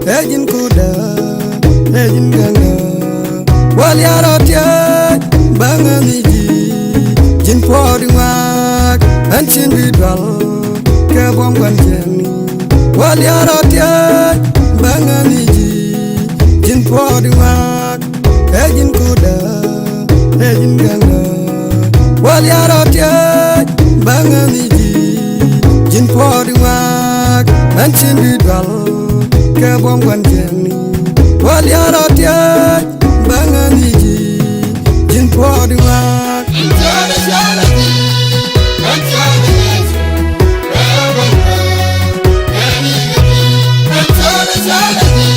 Ejin kuda, ejin ganga, wali arotia, banganiji, jin podi mak, anchin bidwal, kebom ganjeni. Wali arotia, banganiji, jin podi mak, ejin kuda, ejin ganga, wali arotia, banganiji, jin podi mak, anchin bidwal. Kebom ganjeni, wali arotia, banganiji, jin podi mak. Antara jalati, antara yesu, antara jalati,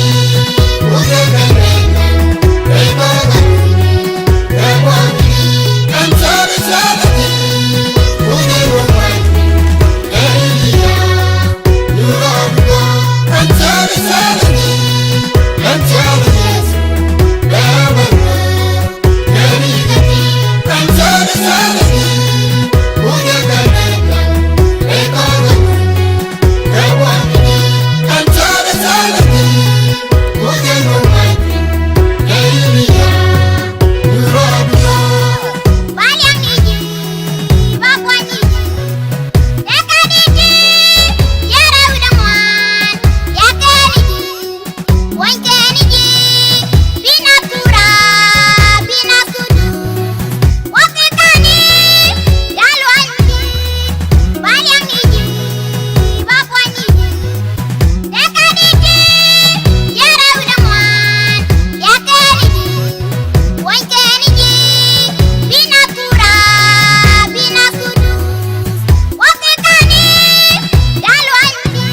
udah keren, antara jalati, udah romantis, antara jalati, antara yesu, antara jalati, udah keren, antara jalati, udah romantis, Bayang niji, bakwan niji, deka niji, yara udamuan, yake niji, wanke niji, bina tura, bina kudu, wake kani, dalu anji. Bayang niji, bakwan niji, deka niji, yara udamuan, yake niji, wanke niji, bina tura, bina kudu, wake kani, dalu anji.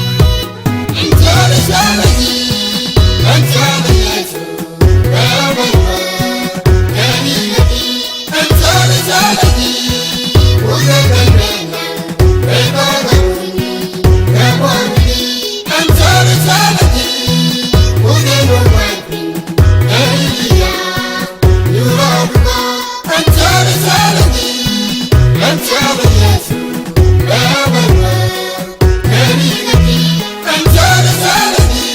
antara jalati, antara yesu, antara jalati, udah keren, antara jalati, udah romantis, antara jalati, antara yesu, antara jalati,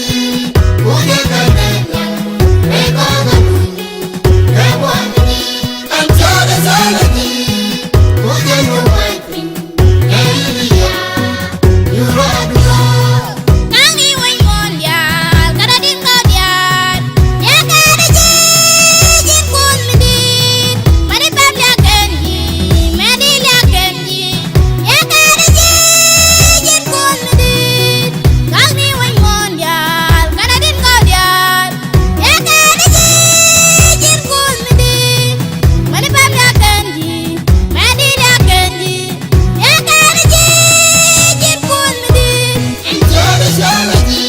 udah keren, antara jalati, udah romantis, Nangi wai mondial, kada dingkau dian, ya kada jijin kun midin, mari pam ya kenji, medil ya kenji, ya kada jijin kun midin. Nangi wai mondial, kada dingkau dian, ya kada jijin kun midin, mari pam ya kenji, medil ya kenji, ya kada jijin kun midin. antara jalati,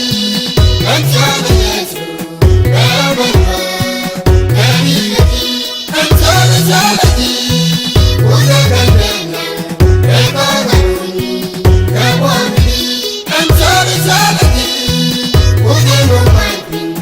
antara yesu, antara jalati, udah keren, antara jalati, udah romantis,